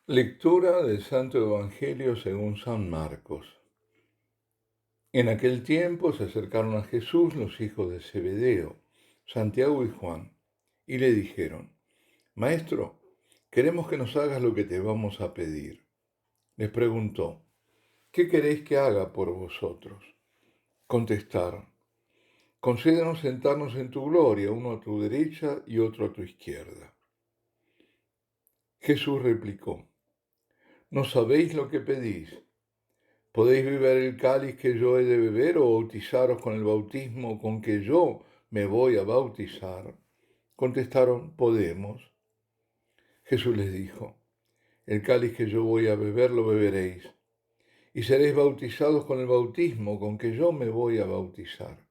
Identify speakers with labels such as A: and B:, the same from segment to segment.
A: Lectura del Santo Evangelio según San Marcos. En aquel tiempo se acercaron a Jesús los hijos de Zebedeo, Santiago y Juan, y le dijeron: Maestro, queremos que nos hagas lo que te vamos a pedir. Les preguntó: ¿Qué queréis que haga por vosotros? Contestaron: Concédenos sentarnos en tu gloria, uno a tu derecha y otro a tu izquierda. Jesús replicó: ¿No sabéis lo que pedís? ¿Podéis beber el cáliz que yo he de beber o bautizaros con el bautismo con que yo me voy a bautizar? Contestaron: Podemos. Jesús les dijo: El cáliz que yo voy a beber lo beberéis, y seréis bautizados con el bautismo con que yo me voy a bautizar.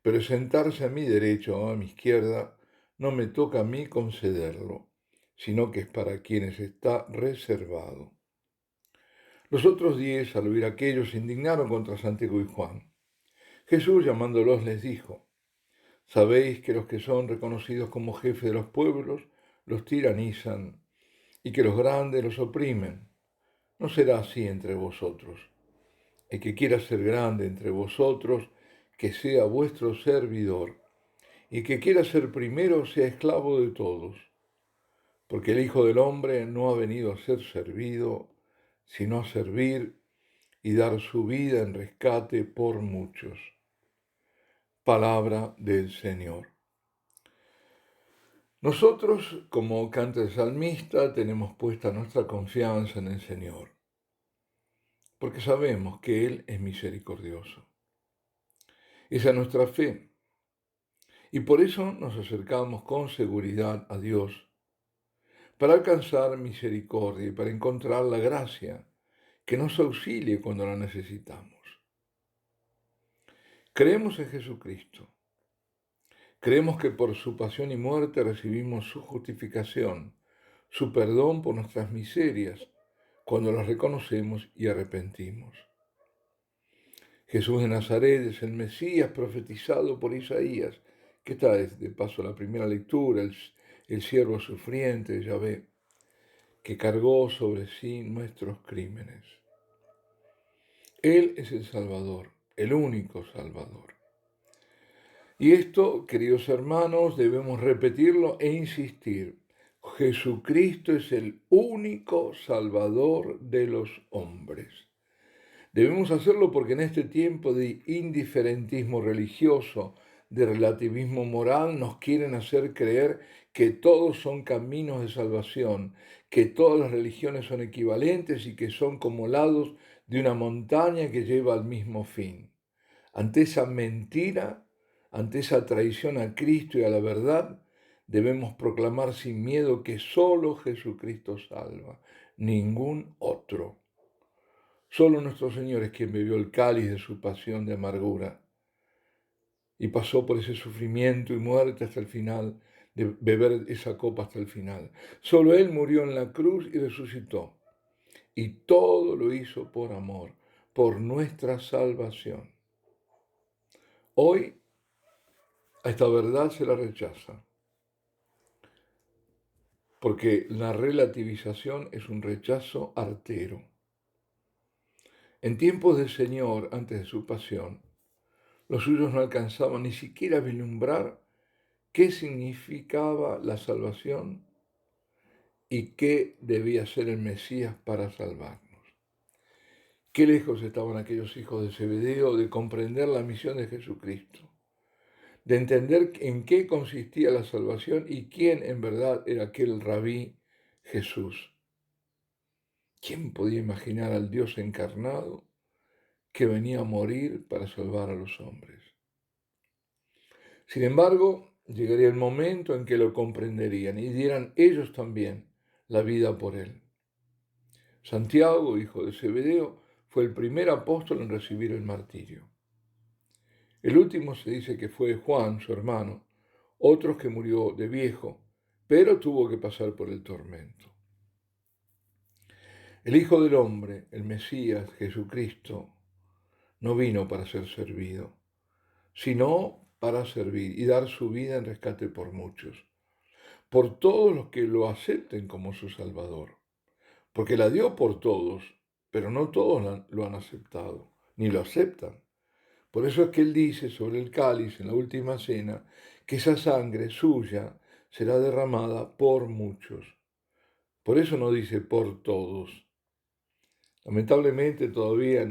A: Pero sentarse a mi derecha o a mi izquierda no me toca a mí concederlo, sino que es para quienes está reservado. Los otros 10, al oír aquello, se indignaron contra Santiago y Juan. Jesús, llamándolos, les dijo: Sabéis que los que son reconocidos como jefes de los pueblos los tiranizan y que los grandes los oprimen. No será así entre vosotros. El que quiera ser grande entre vosotros, que sea vuestro servidor, y el que quiera ser primero, sea esclavo de todos. Porque el Hijo del Hombre no ha venido a ser servido, sino a servir y dar su vida en rescate por muchos. Palabra del Señor. Nosotros, como canta el salmista, tenemos puesta nuestra confianza en el Señor, porque sabemos que Él es misericordioso. Esa es nuestra fe, y por eso nos acercamos con seguridad a Dios, para alcanzar misericordia y para encontrar la gracia que nos auxilie cuando la necesitamos. Creemos en Jesucristo. Creemos que por su pasión y muerte recibimos su justificación, su perdón por nuestras miserias, cuando las reconocemos y arrepentimos. Jesús de Nazaret es el Mesías profetizado por Isaías, que esta es de paso la primera lectura, el siervo sufriente de Yahvé, que cargó sobre sí nuestros crímenes. Él es el Salvador, el único Salvador. Y esto, queridos hermanos, debemos repetirlo e insistir. Jesucristo es el único Salvador de los hombres. Debemos hacerlo porque en este tiempo de indiferentismo religioso, de relativismo moral, nos quieren hacer creer que todos son caminos de salvación, que todas las religiones son equivalentes y que son como lados de una montaña que lleva al mismo fin. Ante esa mentira, ante esa traición a Cristo y a la verdad, debemos proclamar sin miedo que solo Jesucristo salva, ningún otro. Solo nuestro Señor es quien bebió el cáliz de su pasión de amargura y pasó por ese sufrimiento y muerte hasta el final, de beber esa copa hasta el final. Solo Él murió en la cruz y resucitó. Y todo lo hizo por amor, por nuestra salvación. Hoy a esta verdad se la rechaza, porque la relativización es un rechazo artero. En tiempos del Señor, antes de su pasión, los suyos no alcanzaban ni siquiera a vislumbrar qué significaba la salvación y qué debía ser el Mesías para salvarnos. Qué lejos estaban aquellos hijos de Zebedeo de comprender la misión de Jesucristo, de entender en qué consistía la salvación y quién en verdad era aquel rabí Jesús. ¿Quién podía imaginar al Dios encarnado que venía a morir para salvar a los hombres? Sin embargo, llegaría el momento en que lo comprenderían y dieran ellos también la vida por él. Santiago, hijo de Zebedeo, fue el primer apóstol en recibir el martirio. El último se dice que fue Juan, su hermano, otro que murió de viejo, pero tuvo que pasar por el tormento. El Hijo del Hombre, el Mesías, Jesucristo, no vino para ser servido, sino para servir y dar su vida en rescate por muchos, por todos los que lo acepten como su Salvador, porque la dio por todos, pero no todos lo han aceptado, ni lo aceptan. Por eso es que él dice sobre el cáliz en la última cena que esa sangre suya será derramada por muchos. Por eso no dice por todos. Lamentablemente todavía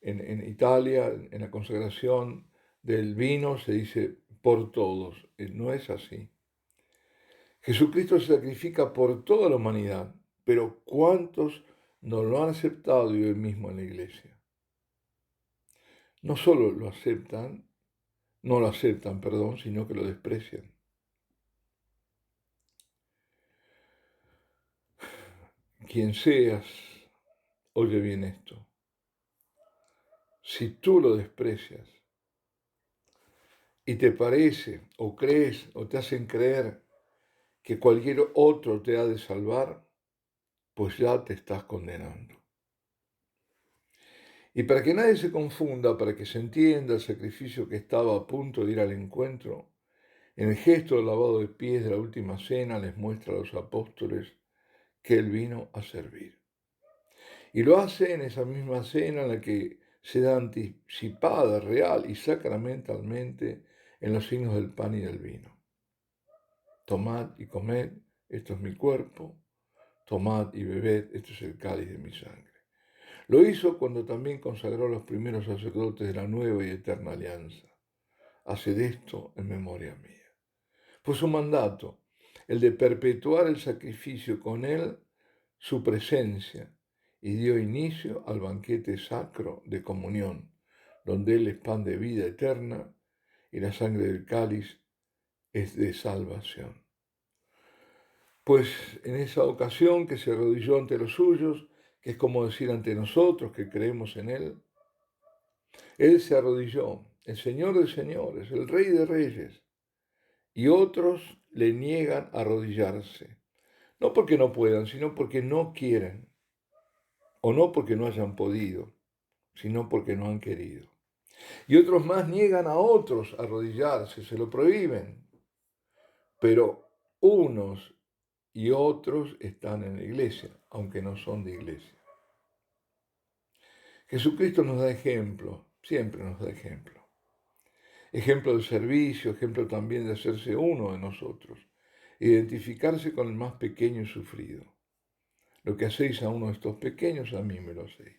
A: en Italia, en la consagración del vino, se dice por todos. No es así. Jesucristo se sacrifica por toda la humanidad, pero ¿cuántos no lo han aceptado y hoy mismo en la iglesia? No solo lo aceptan, no lo aceptan, perdón, sino que lo desprecian. Quien seas, oye bien esto. Si tú lo desprecias y te parece o crees o te hacen creer que cualquier otro te ha de salvar, pues ya te estás condenando. Y para que nadie se confunda, para que se entienda el sacrificio que estaba a punto de ir al encuentro, en el gesto del lavado de pies de la última cena les muestra a los apóstoles que él vino a servir. Y lo hace en esa misma cena en la que se da anticipada, real y sacramentalmente en los signos del pan y del vino. Tomad y comed, esto es mi cuerpo. Tomad y bebed, esto es el cáliz de mi sangre. Lo hizo cuando también consagró a los primeros sacerdotes de la nueva y eterna alianza. Haced esto en memoria mía. Fue su mandato, el de perpetuar el sacrificio con él, su presencia, y dio inicio al banquete sacro de comunión, donde él es pan de vida eterna y la sangre del cáliz es de salvación. Pues en esa ocasión que se arrodilló ante los suyos, que es como decir ante nosotros que creemos en él se arrodilló, el Señor de señores, el Rey de reyes, y otros le niegan arrodillarse, no porque no puedan, sino porque no quieren, o no porque no hayan podido, sino porque no han querido. Y otros más niegan a otros arrodillarse, se lo prohíben, pero unos y otros están en la iglesia, aunque no son de iglesia. Jesucristo nos da ejemplo, siempre nos da ejemplo. Ejemplo de servicio, ejemplo también de hacerse uno de nosotros, identificarse con el más pequeño y sufrido. Lo que hacéis a uno de estos pequeños, a mí me lo hacéis.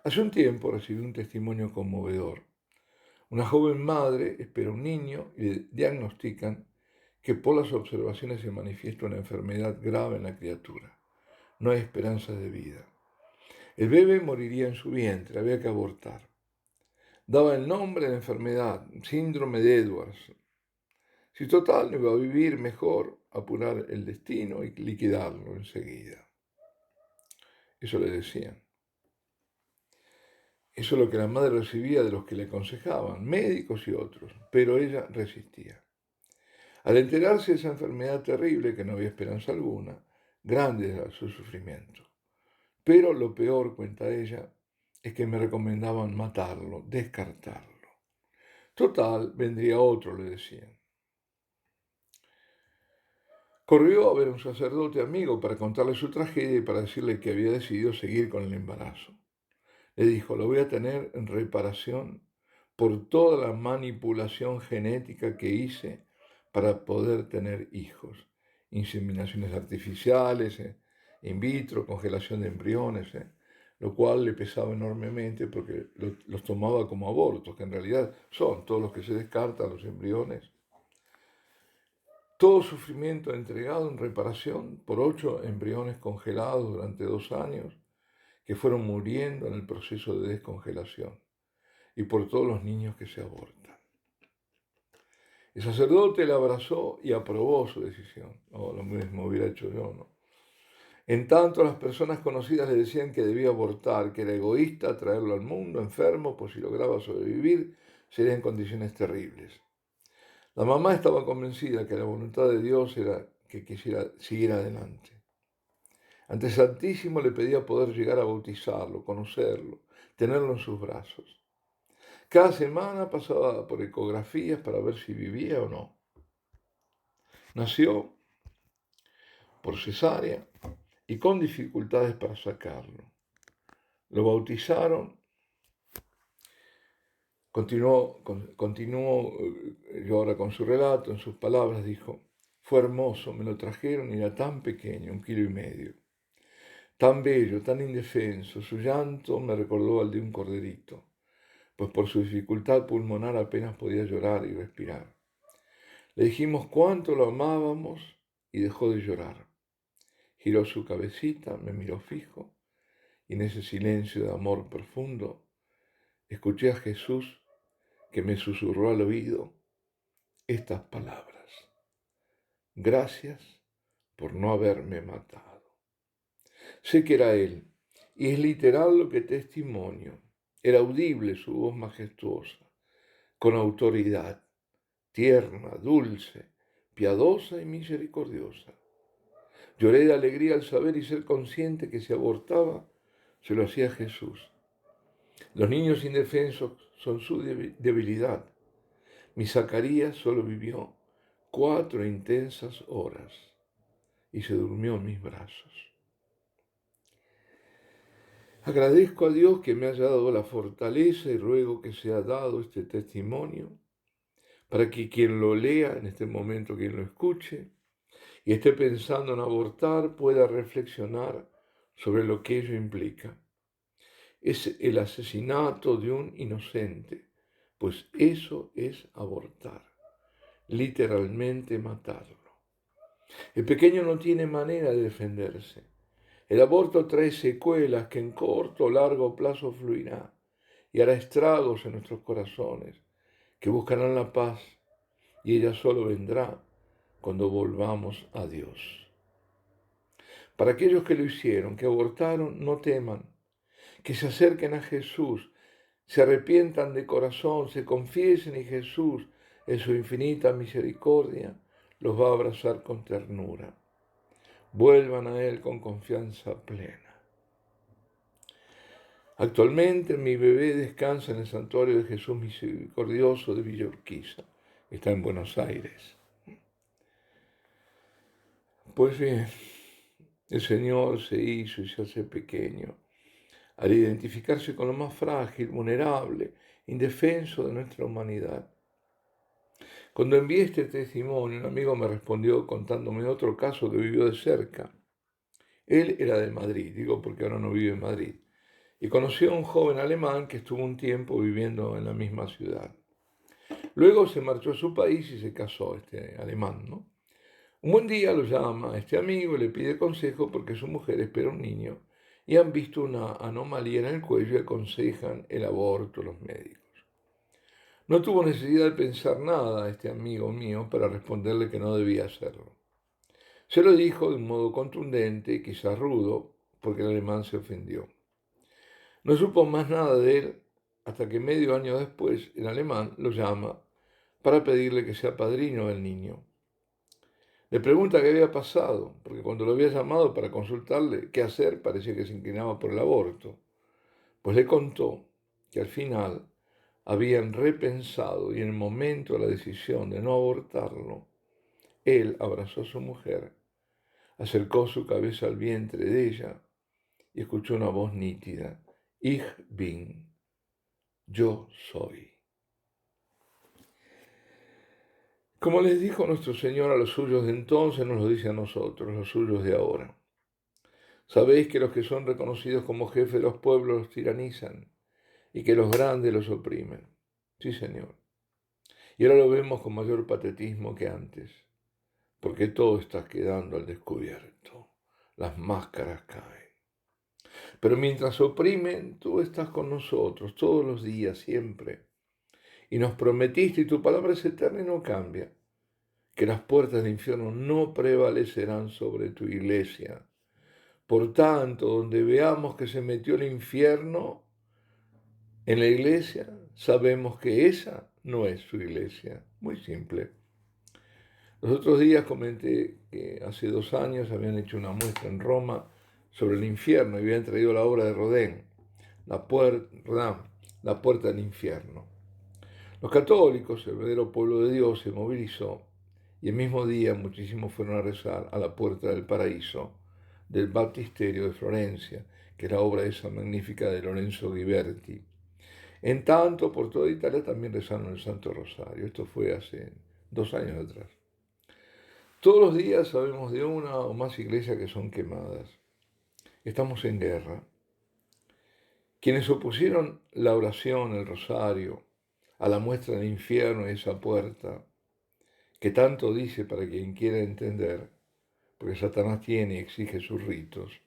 A: Hace un tiempo recibí un testimonio conmovedor. Una joven madre espera un niño y le diagnostican que por las observaciones se manifiesta una enfermedad grave en la criatura. No hay esperanza de vida. El bebé moriría en su vientre, había que abortar. Daba el nombre de la enfermedad, síndrome de Edwards. Si total no iba a vivir, mejor apurar el destino y liquidarlo enseguida. Eso le decían. Eso es lo que la madre recibía de los que le aconsejaban, médicos y otros, pero ella resistía. Al enterarse de esa enfermedad terrible, que no había esperanza alguna, grande era su sufrimiento. Pero lo peor, cuenta ella, es que me recomendaban matarlo, descartarlo. Total, vendría otro, le decían. Corrió a ver a un sacerdote amigo para contarle su tragedia y para decirle que había decidido seguir con el embarazo. Le dijo, lo voy a tener en reparación por toda la manipulación genética que hice para poder tener hijos. Inseminaciones artificiales, in vitro, congelación de embriones, lo cual le pesaba enormemente porque los tomaba como abortos, que en realidad son todos los que se descartan, los embriones. Todo sufrimiento entregado en reparación por 8 embriones congelados durante 2 años que fueron muriendo en el proceso de descongelación y por todos los niños que se abortan. El sacerdote la abrazó y aprobó su decisión. No, lo mismo hubiera hecho yo, ¿no? En tanto, las personas conocidas le decían que debía abortar, que era egoísta traerlo al mundo enfermo, pues si lograba sobrevivir sería en condiciones terribles. La mamá estaba convencida que la voluntad de Dios era que quisiera seguir adelante. Ante el Santísimo le pedía poder llegar a bautizarlo, conocerlo, tenerlo en sus brazos. Cada semana pasaba por ecografías para ver si vivía o no. Nació por cesárea y con dificultades para sacarlo. Lo bautizaron, continuó yo ahora con su relato, en sus palabras dijo: fue hermoso, me lo trajeron y era tan pequeño, 1,5 kilos. Tan bello, tan indefenso, su llanto me recordó al de un corderito, pues por su dificultad pulmonar apenas podía llorar y respirar. Le dijimos cuánto lo amábamos y dejó de llorar. Giró su cabecita, me miró fijo y en ese silencio de amor profundo escuché a Jesús que me susurró al oído estas palabras: gracias por no haberme matado. Sé que era él, y es literal lo que testimonio. Era audible su voz majestuosa, con autoridad, tierna, dulce, piadosa y misericordiosa. Lloré de alegría al saber y ser consciente que si abortaba, se lo hacía Jesús. Los niños indefensos son su debilidad. Mi Zacarías solo vivió 4 intensas horas y se durmió en mis brazos. Agradezco a Dios que me haya dado la fortaleza y ruego que sea dado este testimonio para que quien lo lea en este momento, quien lo escuche y esté pensando en abortar, pueda reflexionar sobre lo que ello implica. Es el asesinato de un inocente, pues eso es abortar, literalmente matarlo. El pequeño no tiene manera de defenderse. El aborto trae secuelas que en corto o largo plazo fluirá y hará estragos en nuestros corazones, que buscarán la paz, y ella solo vendrá cuando volvamos a Dios. Para aquellos que lo hicieron, que abortaron, no teman, que se acerquen a Jesús, se arrepientan de corazón, se confiesen y Jesús, en su infinita misericordia, los va a abrazar con ternura. Vuelvan a Él con confianza plena. Actualmente mi bebé descansa en el Santuario de Jesús Misericordioso de Villa Urquiza. Está en Buenos Aires. Pues bien, el Señor se hizo y se hace pequeño al identificarse con lo más frágil, vulnerable, indefenso de nuestra humanidad. Cuando envié este testimonio, un amigo me respondió contándome otro caso que vivió de cerca. Él era de Madrid, digo porque ahora no vive en Madrid, y conoció a un joven alemán que estuvo un tiempo viviendo en la misma ciudad. Luego se marchó a su país y se casó, este alemán, ¿no? Un buen día lo llama a este amigo y le pide consejo porque su mujer espera un niño y han visto una anomalía en el cuello y aconsejan el aborto los médicos. No tuvo necesidad de pensar nada este amigo mío para responderle que no debía hacerlo. Se lo dijo de un modo contundente y quizás rudo, porque el alemán se ofendió. No supo más nada de él hasta que medio año después el alemán lo llama para pedirle que sea padrino del niño. Le pregunta qué había pasado, porque cuando lo había llamado para consultarle qué hacer, parecía que se inclinaba por el aborto. Pues le contó que al final habían repensado y en el momento de la decisión de no abortarlo, él abrazó a su mujer, acercó su cabeza al vientre de ella y escuchó una voz nítida: Ich bin, yo soy. Como les dijo nuestro Señor a los suyos de entonces, nos lo dice a nosotros, los suyos de ahora. Sabéis que los que son reconocidos como jefes de los pueblos los tiranizan y que los grandes los oprimen. Sí, Señor. Y ahora lo vemos con mayor patetismo que antes, porque todo está quedando al descubierto. Las máscaras caen. Pero mientras oprimen, tú estás con nosotros todos los días, siempre. Y nos prometiste, y tu palabra es eterna y no cambia, que las puertas del infierno no prevalecerán sobre tu iglesia. Por tanto, donde veamos que se metió el infierno en la iglesia, sabemos que esa no es su iglesia. Muy simple. Los otros días comenté que hace 2 años habían hecho una muestra en Roma sobre el infierno y habían traído la obra de Rodin, La Puerta del Infierno. Los católicos, el verdadero pueblo de Dios, se movilizó y el mismo día muchísimos fueron a rezar a la puerta del paraíso del Baptisterio de Florencia, que es la obra esa magnífica de Lorenzo Ghiberti. En tanto, por toda Italia también rezaron el Santo Rosario. Esto fue hace 2 años atrás. Todos los días sabemos de una o más iglesias que son quemadas. Estamos en guerra. Quienes opusieron la oración, el rosario, a la muestra del infierno y esa puerta, que tanto dice para quien quiera entender, porque Satanás tiene y exige sus ritos,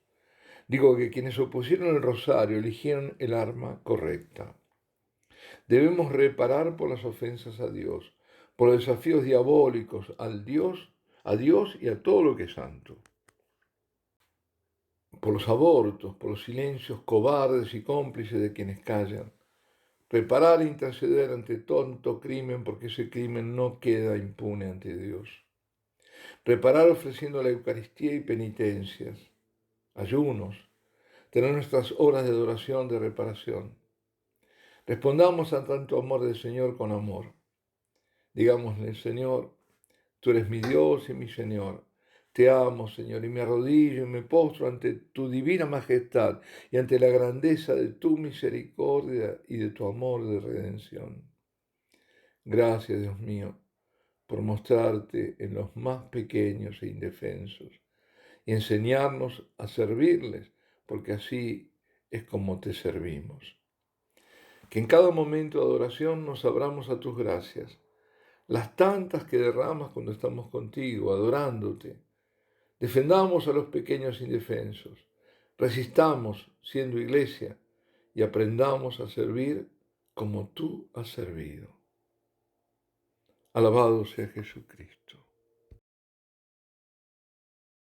A: digo que quienes opusieron el rosario eligieron el arma correcta. Debemos reparar por las ofensas a Dios, por los desafíos diabólicos a Dios y a todo lo que es santo, por los abortos, por los silencios cobardes y cómplices de quienes callan. Reparar e interceder ante tanto crimen porque ese crimen no queda impune ante Dios. Reparar ofreciendo la Eucaristía y penitencias, ayunos, tener nuestras horas de adoración, de reparación. Respondamos a tanto amor del Señor con amor. Digámosle, Señor, tú eres mi Dios y mi Señor. Te amo, Señor, y me arrodillo y me postro ante tu divina majestad y ante la grandeza de tu misericordia y de tu amor de redención. Gracias, Dios mío, por mostrarte en los más pequeños e indefensos y enseñarnos a servirles, porque así es como te servimos. Que en cada momento de adoración nos abramos a tus gracias, las tantas que derramas cuando estamos contigo, adorándote. Defendamos a los pequeños indefensos, resistamos siendo iglesia y aprendamos a servir como tú has servido. Alabado sea Jesucristo.